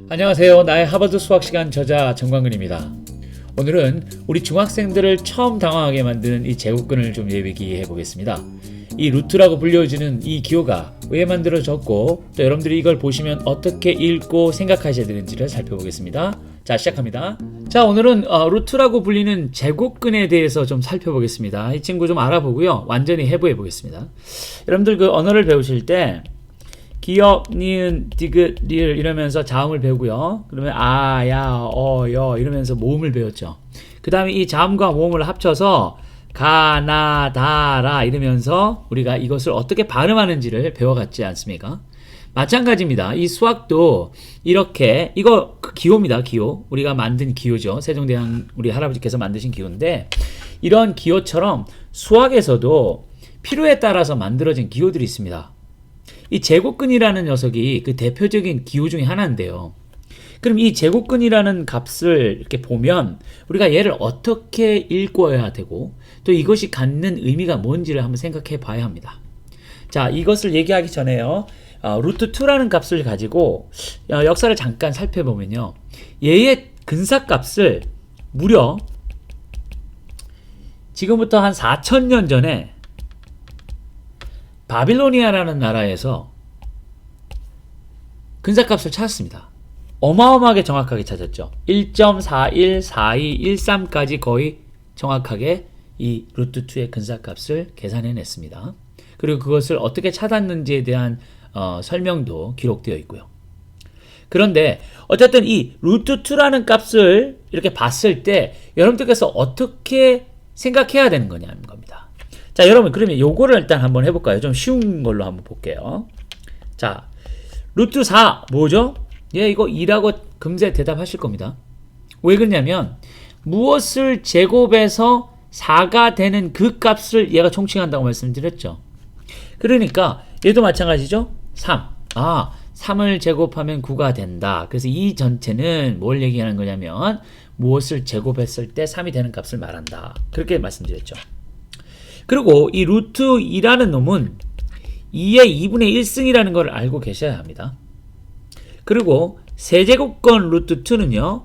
안녕하세요. 나의 하버드 수학시간 저자 정광근입니다. 오늘은 우리 중학생들을 처음 당황하게 만드는 이 제곱근을 좀 얘기해 보겠습니다. 이 루트라고 불려지는 이 기호가 왜 만들어졌고 또 여러분들이 이걸 보시면 어떻게 읽고 생각하셔야 되는지를 살펴보겠습니다. 자, 시작합니다. 자, 오늘은 루트라고 불리는 제곱근에 대해서 좀 살펴보겠습니다. 이 친구 좀 알아보고요. 완전히 해부해 보겠습니다. 여러분들 그 언어를 배우실 때 기역, 니은, 디귿, 리을 이러면서 자음을 배우고요. 그러면 아, 야, 여 이러면서 모음을 배웠죠. 그 다음에 이 자음과 모음을 합쳐서 가, 나, 다, 라 이러면서 우리가 이것을 어떻게 발음하는지를 배워갔지 않습니까? 마찬가지입니다. 이 수학도 이렇게 이거 기호입니다. 기호. 우리가 만든 기호죠. 세종대왕 우리 할아버지께서 만드신 기호인데 이런 기호처럼 수학에서도 필요에 따라서 만들어진 기호들이 있습니다. 이 제곱근이라는 녀석이 그 대표적인 기호 중에 하나인데요. 그럼 이 제곱근이라는 값을 이렇게 보면 우리가 얘를 어떻게 읽어야 되고 또 이것이 갖는 의미가 뭔지를 한번 생각해 봐야 합니다. 자, 이것을 얘기하기 전에요. 루트 2라는 값을 가지고 역사를 잠깐 살펴보면요. 얘의 근사값을 무려 지금부터 한 4,000년 전에 바빌로니아라는 나라에서 근사값을 찾았습니다. 어마어마하게 정확하게 찾았죠. 1.414213까지 거의 정확하게 이 루트 2의 근사값을 계산해냈습니다. 그리고 그것을 어떻게 찾았는지에 대한 설명도 기록되어 있고요. 그런데 어쨌든 이 루트 2라는 값을 이렇게 봤을 때 여러분들께서 어떻게 생각해야 되는 거냐는 겁니다. 자, 여러분 그러면 요거를 일단 한번 해볼까요? 좀 쉬운 걸로 한번 볼게요. 자, 루트 4 뭐죠? 예, 이거 2라고 금세 대답하실 겁니다. 왜 그러냐면 무엇을 제곱해서 4가 되는 그 값을 얘가 총칭한다고 말씀드렸죠. 그러니까 얘도 마찬가지죠. 3. 3을 제곱하면 9가 된다. 그래서 이 전체는 뭘 얘기하는 거냐면 무엇을 제곱했을 때 3이 되는 값을 말한다. 그렇게 말씀드렸죠. 그리고 이 루트 2라는 놈은 2의 2분의 1승이라는 걸 알고 계셔야 합니다. 그리고 세제곱권 루트 2는요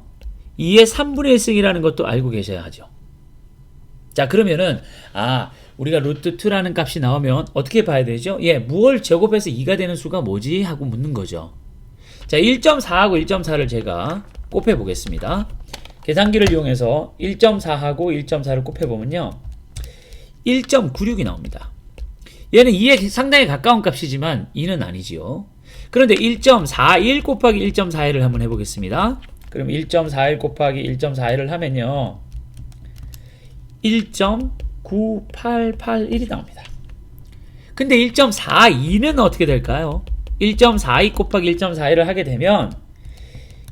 2의 3분의 1승이라는 것도 알고 계셔야 하죠. 자, 그러면은 우리가 루트 2라는 값이 나오면 어떻게 봐야 되죠? 예, 무엇을 제곱해서 2가 되는 수가 뭐지? 하고 묻는 거죠. 자, 1.4하고 1.4를 제가 곱해 보겠습니다. 계산기를 이용해서 1.4하고 1.4를 곱해 보면요 1.96이 나옵니다. 얘는 2에 상당히 가까운 값이지만 2는 아니지요. 그런데 1.41 곱하기 1.41을 한번 해보겠습니다. 그럼 1.41 곱하기 1.41을 하면요 1.9881이 나옵니다. 근데 1.42는 어떻게 될까요? 1.42 곱하기 1.41을 하게 되면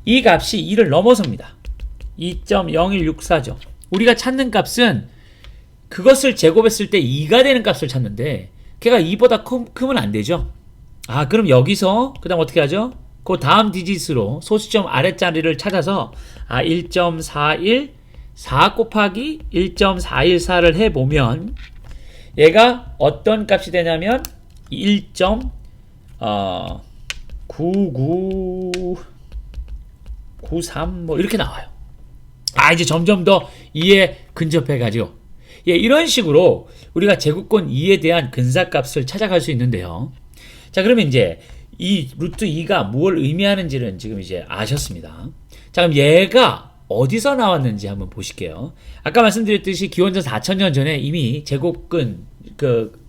이 값이 2를 넘어섭니다. 2.0164죠. 우리가 찾는 값은 그것을 제곱했을 때 2가 되는 값을 찾는데 걔가 2보다 크면 안 되죠. 그럼 여기서 그 다음 어떻게 하죠? 그 다음 디짓으로 소수점 아랫자리를 찾아서 1.41 4 곱하기 1.414를 해보면 얘가 어떤 값이 되냐면 1.9993 뭐 이렇게 나와요. 이제 점점 더 2에 근접해가지고 이런 식으로 우리가 제곱권 2에 대한 근사값을 찾아갈 수 있는데요. 자, 그러면 이제 이 루트 2가 무엇을 의미하는지는 지금 이제 아셨습니다. 자, 그럼 얘가 어디서 나왔는지 한번 보실게요. 아까 말씀드렸듯이 기원전 4,000년 전에 이미 제곱근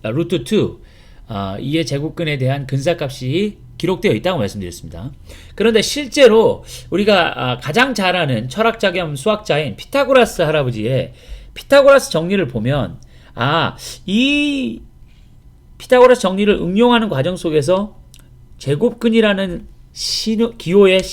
루트 2의 제곱근에 대한 근사값이 기록되어 있다고 말씀드렸습니다. 그런데 실제로 우리가 가장 잘 아는 철학자 겸 수학자인 피타고라스 할아버지의 피타고라스 정리를 보면 이 피타고라스 정리를 응용하는 과정 속에서 제곱근이라는 기호의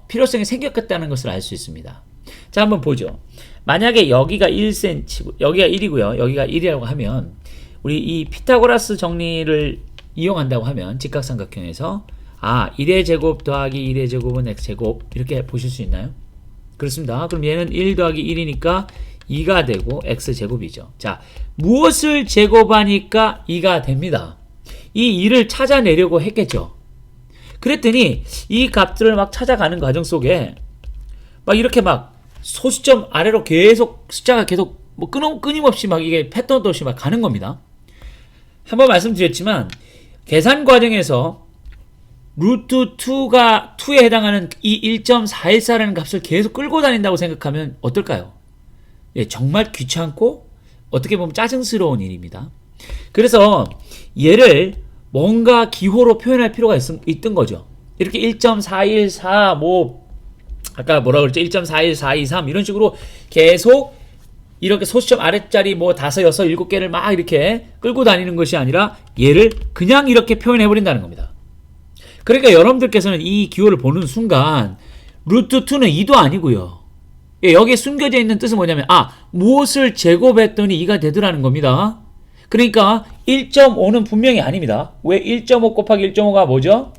필요성이 생겼다는 것을 알 수 있습니다. 자, 한번 보죠. 만약에 여기가 1cm, 여기가 1이고요. 여기가 1이라고 하면 우리 이 피타고라스 정리를 이용한다고 하면 직각삼각형에서 1의 제곱 더하기 1의 제곱은 x제곱 이렇게 보실 수 있나요? 그렇습니다. 그럼 얘는 1 더하기 1이니까 2가 되고 x제곱이죠. 자, 무엇을 제곱하니까 2가 됩니다. 이 2를 찾아내려고 했겠죠. 그랬더니 이 값들을 막 찾아가는 과정 속에 막 이렇게 막 소수점 아래로 계속 숫자가 계속 뭐 끊임없이 막 이게 패턴도 없이 막 가는 겁니다. 한번 말씀드렸지만 계산 과정에서 루트 2에 해당하는 이 1.414라는 값을 계속 끌고 다닌다고 생각하면 어떨까요? 예, 정말 귀찮고 어떻게 보면 짜증스러운 일입니다. 그래서 얘를 뭔가 기호로 표현할 필요가 있던 거죠. 이렇게 1.414 뭐 아까 뭐라 그랬죠? 1.41423 이런 식으로 계속 이렇게 소수점 아래짜리 뭐 5, 6, 7개를 막 이렇게 끌고 다니는 것이 아니라 얘를 그냥 이렇게 표현해 버린다는 겁니다. 그러니까 여러분들께서는 이 기호를 보는 순간 루트 2는 2도 아니고요. 여기에 숨겨져 있는 뜻은 뭐냐면 무엇을 제곱했더니 2가 되더라는 겁니다. 그러니까 1.5는 분명히 아닙니다. 왜 1.5 곱하기 1.5가 뭐죠?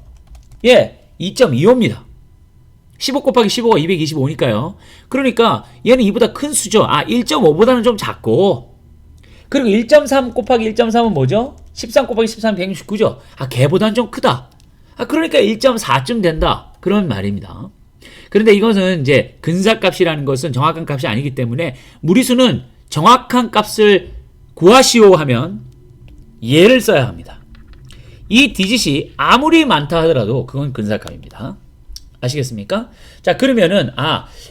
2.25입니다. 15 곱하기 15가 225니까요. 그러니까 얘는 2보다 큰 수죠. 1.5보다는 좀 작고. 그리고 1.3 곱하기 1.3은 뭐죠? 13 곱하기 13은 169죠. 걔보다는 좀 크다. 그러니까 1.4쯤 된다. 그런 말입니다. 그런데 이것은 이제 근사값이라는 것은 정확한 값이 아니기 때문에 무리수는 정확한 값을 구하시오 하면 얘를 써야 합니다. 이 디짓이 아무리 많다 하더라도 그건 근사값입니다. 아시겠습니까? 자, 그러면은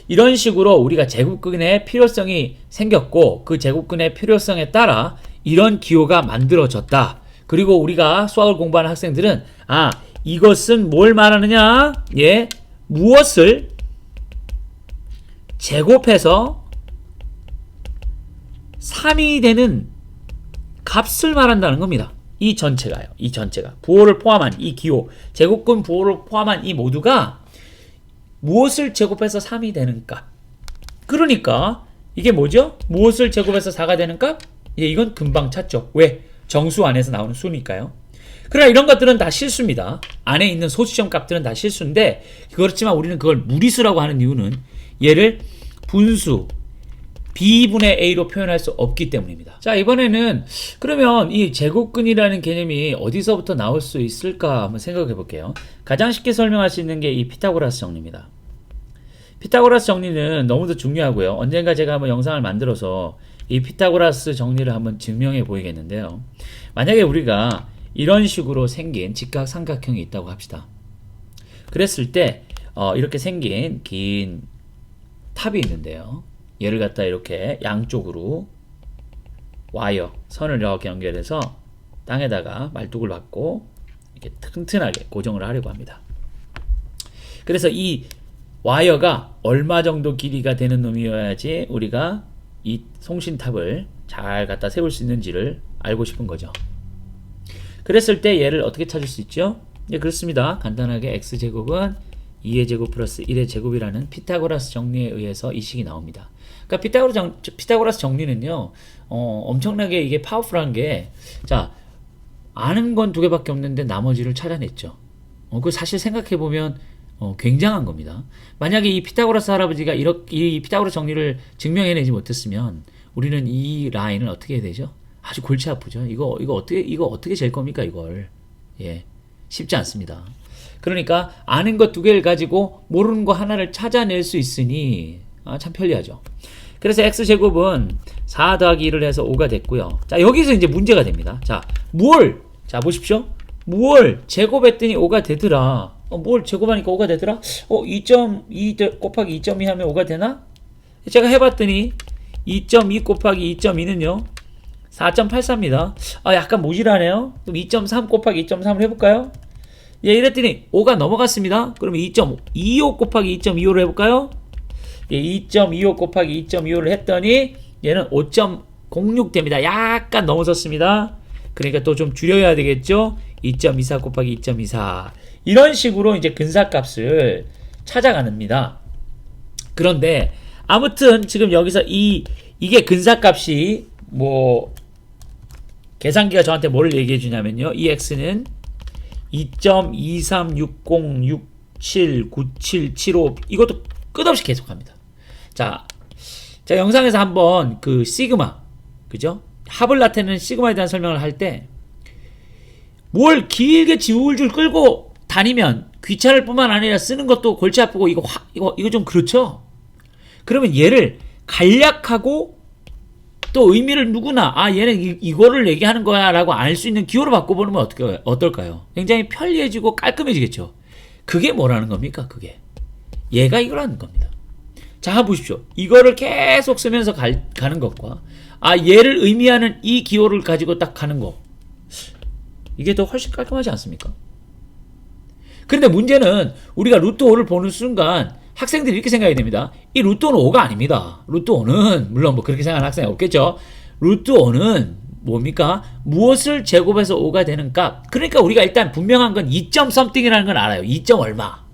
이런 식으로 우리가 제곱근의 필요성이 생겼고 그 제곱근의 필요성에 따라 이런 기호가 만들어졌다. 그리고 우리가 수학을 공부하는 학생들은 이것은 뭘 말하느냐? 무엇을 제곱해서 3이 되는 값을 말한다는 겁니다. 이 전체가요. 이 전체가 부호를 포함한 이 기호, 제곱근 부호를 포함한 이 모두가 무엇을 제곱해서 3이 되는 값. 그러니까 이게 뭐죠? 무엇을 제곱해서 4가 되는 값? 이건 금방 찾죠. 왜? 정수 안에서 나오는 수니까요. 그러나 이런 것들은 다 실수입니다. 안에 있는 소수점 값들은 다 실수인데 그렇지만 우리는 그걸 무리수라고 하는 이유는 얘를 분수 B분의 A로 표현할 수 없기 때문입니다. 자, 이번에는 그러면 이 제곱근이라는 개념이 어디서부터 나올 수 있을까 한번 생각해 볼게요. 가장 쉽게 설명할 수 있는 게 이 피타고라스 정리입니다. 피타고라스 정리는 너무도 중요하고요. 언젠가 제가 한번 영상을 만들어서 이 피타고라스 정리를 한번 증명해 보이겠는데요. 만약에 우리가 이런 식으로 생긴 직각삼각형이 있다고 합시다. 그랬을 때 이렇게 생긴 긴 탑이 있는데요. 얘를 갖다 이렇게 양쪽으로 와이어, 선을 이렇게 연결해서 땅에다가 말뚝을 박고 이렇게 튼튼하게 고정을 하려고 합니다. 그래서 이 와이어가 얼마 정도 길이가 되는 놈이어야지 우리가 이 송신탑을 잘 갖다 세울 수 있는지를 알고 싶은 거죠. 그랬을 때 얘를 어떻게 찾을 수 있죠? 그렇습니다. 간단하게 x제곱은 2의 제곱 플러스 1의 제곱이라는 피타고라스 정리에 의해서 이 식이 나옵니다. 그러니까 피타고라스 정리는요, 엄청나게 이게 파워풀한 게, 자, 아는 건 2개밖에 없는데 나머지를 찾아냈죠. 그 사실 생각해보면 굉장한 겁니다. 만약에 이 피타고라스 할아버지가 이 피타고라스 정리를 증명해내지 못했으면 우리는 이 라인을 어떻게 해야 되죠? 아주 골치 아프죠. 이거 어떻게 잴 겁니까, 이걸. 쉽지 않습니다. 그러니까 아는 것 2개를 가지고 모르는 거 하나를 찾아낼 수 있으니 참 편리하죠. 그래서 x제곱은 4 더하기 1을 해서 5가 됐고요. 자, 여기서 이제 문제가 됩니다. 자, 자, 보십시오. 뭘 제곱했더니 5가 되더라. 뭘 제곱하니까 5가 되더라? 2.2 곱하기 2.2 하면 5가 되나? 제가 해봤더니 2.2 곱하기 2.2는요 4.84입니다. 약간 모질하네요. 그럼 2.3 곱하기 2.3을 해볼까요? 이랬더니 5가 넘어갔습니다. 그럼 2.25 곱하기 2.25를 해볼까요? 2.25 곱하기 2.25를 했더니 얘는 5.06 됩니다. 약간 넘어섰습니다. 그러니까 또 좀 줄여야 되겠죠? 2.24 곱하기 2.24 이런 식으로 이제 근사값을 찾아갑니다. 그런데 아무튼 지금 여기서 이게 근사값이 뭐 계산기가 저한테 뭘 얘기해 주냐면요. 이 x는 2.2360679775 이것도 끝없이 계속합니다. 자, 영상에서 한번 그 시그마, 그죠? 합을 나타내는 시그마에 대한 설명을 할 때 뭘 길게 줄줄 끌고 다니면 귀찮을 뿐만 아니라 쓰는 것도 골치 아프고 이거 좀 그렇죠? 그러면 얘를 간략하고 또 의미를 누구나 얘는 이거를 얘기하는 거야 라고 알 수 있는 기호로 바꿔보면 어떨까요? 굉장히 편리해지고 깔끔해지겠죠. 그게 뭐라는 겁니까? 그게 얘가 이거라는 겁니다. 자, 보십시오. 이거를 계속 쓰면서 가는 것과 얘를 의미하는 이 기호를 가지고 딱 가는 거, 이게 더 훨씬 깔끔하지 않습니까? 그런데 문제는 우리가 루트 5를 보는 순간 학생들이 이렇게 생각해야 됩니다. 이 루트 5는 5가 아닙니다. 루트 5는 물론 뭐 그렇게 생각하는 학생이 없겠죠. 루트 5는 뭡니까? 무엇을 제곱해서 5가 되는 값. 그러니까 우리가 일단 분명한 건 2점 something이라는 건 알아요. 2점 얼마.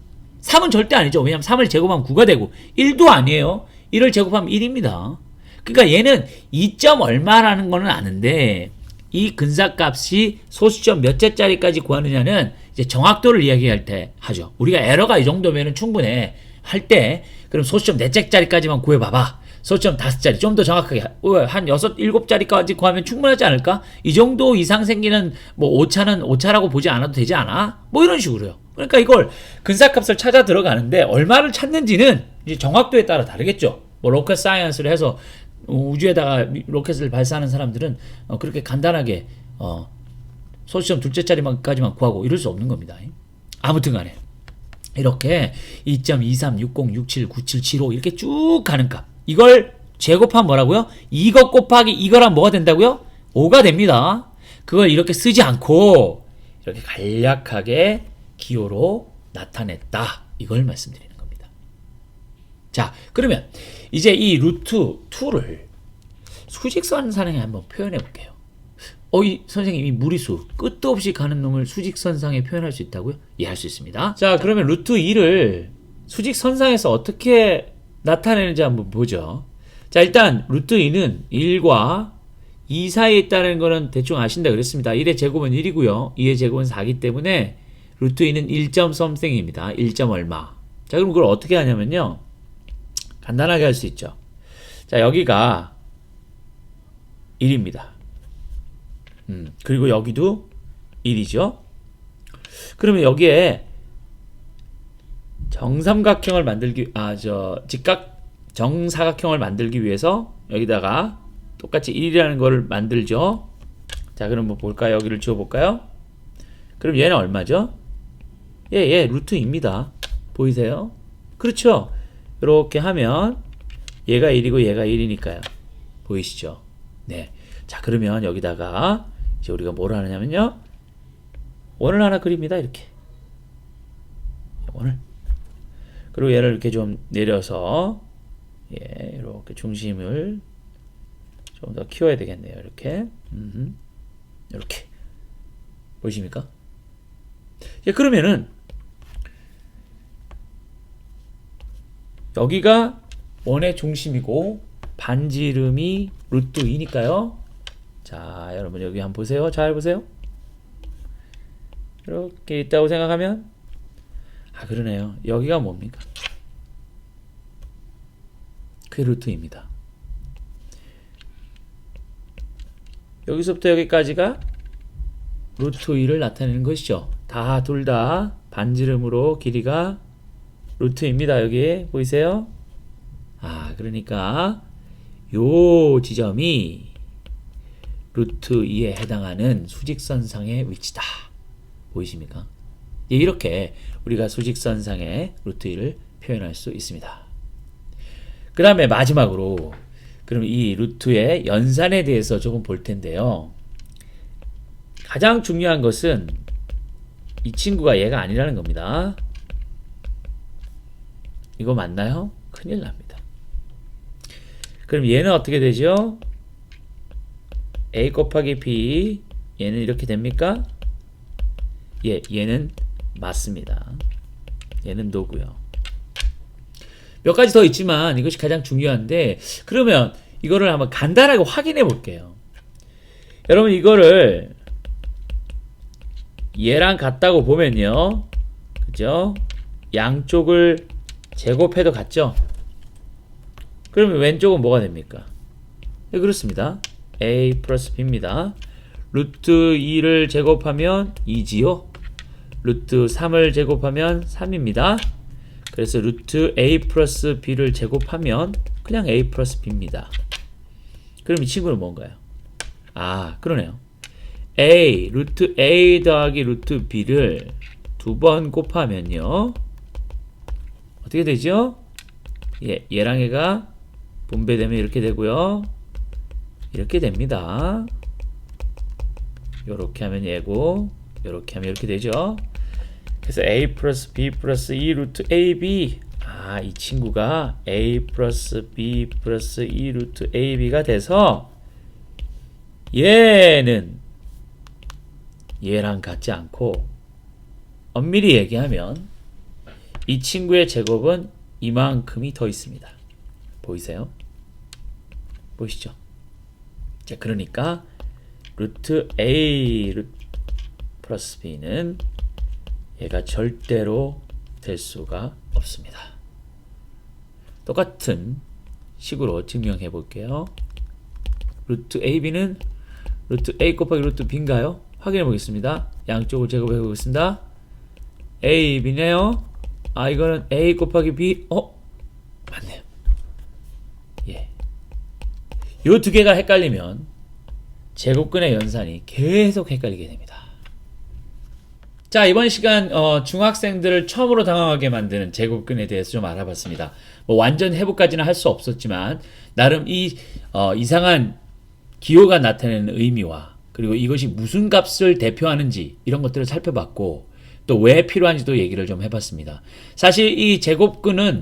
3은 절대 아니죠. 왜냐면 3을 제곱하면 9가 되고 1도 아니에요. 1을 제곱하면 1입니다. 그러니까 얘는 2점 얼마라는 거는 아는데 이 근사값이 소수점 몇째짜리까지 구하느냐는 이제 정확도를 이야기할 때 하죠. 우리가 에러가 이 정도면은 충분해 할 때 그럼 소수점 넷째짜리까지만 구해봐봐. 소수점 5자리 좀 더 정확하게 한 6, 7자리까지 구하면 충분하지 않을까? 이 정도 이상 생기는 뭐 오차는 오차라고 보지 않아도 되지 않아? 뭐 이런 식으로요. 그러니까 이걸 근사값을 찾아 들어가는데 얼마를 찾는지는 이제 정확도에 따라 다르겠죠. 뭐 로켓 사이언스를 해서 우주에다가 로켓을 발사하는 사람들은 그렇게 간단하게 소수점 둘째짜리까지만 구하고 이럴 수 없는 겁니다. 아무튼 간에 이렇게 2.2360679775 이렇게 쭉 가는 값, 이걸 제곱하면 뭐라고요? 이거 곱하기 이거랑 뭐가 된다고요? 5가 됩니다. 그걸 이렇게 쓰지 않고 이렇게 간략하게 기호로 나타냈다, 이걸 말씀드리는 겁니다. 자, 그러면 이제 이 루트 2를 수직선상에 한번 표현해 볼게요. 이 선생님, 이 무리수 끝도 없이 가는 놈을 수직선상에 표현할 수 있다고요? 예, 할 수 있습니다. 자, 그러면 루트 2를 수직선상에서 어떻게 나타내는지 한번 보죠. 자, 일단 루트 2는 1과 2 사이에 있다는 거는 대충 아신다 그랬습니다. 1의 제곱은 1이고요. 2의 제곱은 4이기 때문에 루트 2는 1점 something입니다. 1점 얼마. 자, 그럼 그걸 어떻게 하냐면요, 간단하게 할 수 있죠. 자, 여기가 1입니다. 그리고 여기도 1이죠. 그러면 여기에 정삼각형을 만들기, 정사각형을 만들기 위해서 여기다가 똑같이 1이라는 거를 만들죠. 자, 그럼 뭐 볼까요? 여기를 지워볼까요? 그럼 얘는 얼마죠? 얘 루트입니다. 보이세요? 그렇죠? 이렇게 하면 얘가 1이고 얘가 1이니까요. 보이시죠? 네. 자, 그러면 여기다가 이제 우리가 뭘 하느냐면요, 원을 하나 그립니다. 이렇게 원을. 그리고 얘를 이렇게 좀 내려서 이렇게 중심을 좀 더 키워야 되겠네요. 이렇게 이렇게 보이십니까? 그러면은 여기가 원의 중심이고 반지름이 루트 2니까요. 자, 여러분 여기 한번 보세요. 잘 보세요. 이렇게 있다고 생각하면 그러네요. 여기가 뭡니까? 그게 루트입니다. 여기서부터 여기까지가 루트 2를 나타내는 것이죠. 둘 다 반지름으로 길이가 루트입니다. 여기 보이세요? 그러니까 요 지점이 루트 2에 해당하는 수직선상의 위치다. 보이십니까? 이렇게 우리가 수직선상의 루트 2를 표현할 수 있습니다. 그 다음에 마지막으로 그럼 이 루트의 연산에 대해서 조금 볼 텐데요. 가장 중요한 것은 이 친구가 얘가 아니라는 겁니다. 이거 맞나요? 큰일 납니다. 그럼 얘는 어떻게 되죠? a 곱하기 b, 얘는 이렇게 됩니까? 얘는 맞습니다. 얘는 노고요. 몇 가지 더 있지만 이것이 가장 중요한데, 그러면 이거를 한번 간단하게 확인해 볼게요. 여러분 이거를 얘랑 같다고 보면요, 그죠? 양쪽을 제곱해도 같죠? 그러면 왼쪽은 뭐가 됩니까? 그렇습니다. a 플러스 b입니다. 루트 2를 제곱하면 2지요. 루트 3을 제곱하면 3입니다. 그래서 루트 a 플러스 b를 제곱하면 그냥 a 플러스 b입니다. 그럼 이 친구는 뭔가요? 아, 그러네요. 루트 a 더하기 루트 b를 두 번 곱하면요. 어떻게 되죠? 얘랑 얘가 분배되면 이렇게 되고요. 이렇게 됩니다. 요렇게 하면 얘고, 요렇게 하면 이렇게 되죠. 그래서 a 플러스 b 플러스 2 루트 ab. 아, 이 친구가 a 플러스 b 플러스 2 루트 ab가 돼서 얘는 얘랑 같지 않고, 엄밀히 얘기하면 이 친구의 제곱은 이만큼이 더 있습니다. 보이세요? 보이시죠? 자, 그러니까 루트 a 플러스 b는 얘가 절대로 될 수가 없습니다. 똑같은 식으로 증명해 볼게요. 루트 ab는 루트 a 곱하기 루트 b인가요? 확인해 보겠습니다. 양쪽을 제곱해 보겠습니다. a, b네요. 아, 이거는 a 곱하기 b. 맞네요. 예. 요 두 개가 헷갈리면 제곱근의 연산이 계속 헷갈리게 됩니다. 자, 이번 시간 중학생들을 처음으로 당황하게 만드는 제곱근에 대해서 좀 알아봤습니다. 뭐 완전 해부까지는 할 수 없었지만 나름 이 이상한 기호가 나타내는 의미와 그리고 이것이 무슨 값을 대표하는지 이런 것들을 살펴봤고 또 왜 필요한지도 얘기를 좀 해봤습니다. 사실 이 제곱근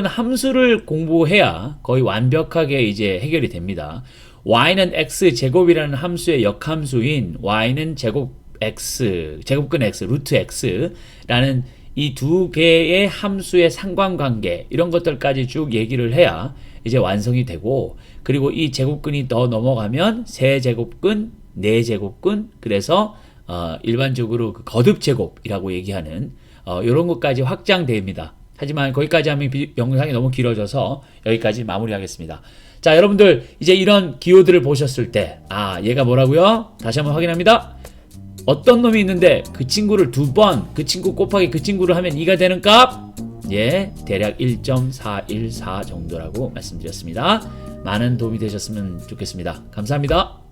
함수를 공부해야 거의 완벽하게 이제 해결이 됩니다. y는 x제곱이라는 함수의 역함수인 y는 제곱근 x, 루트 x라는 이 두 개의 함수의 상관관계 이런 것들까지 쭉 얘기를 해야 이제 완성이 되고 그리고 이 제곱근이 더 넘어가면 세제곱근, 네제곱근 그래서 일반적으로 그 거듭제곱이라고 얘기하는 이런 것까지 확장됩니다. 하지만 거기까지 하면 영상이 너무 길어져서 여기까지 마무리하겠습니다. 자, 여러분들 이제 이런 기호들을 보셨을 때 얘가 뭐라고요? 다시 한번 확인합니다. 어떤 놈이 있는데 그 친구를 두 번 그 친구 곱하기 그 친구를 하면 2가 되는 값? 예, 대략 1.414 정도라고 말씀드렸습니다. 많은 도움이 되셨으면 좋겠습니다. 감사합니다.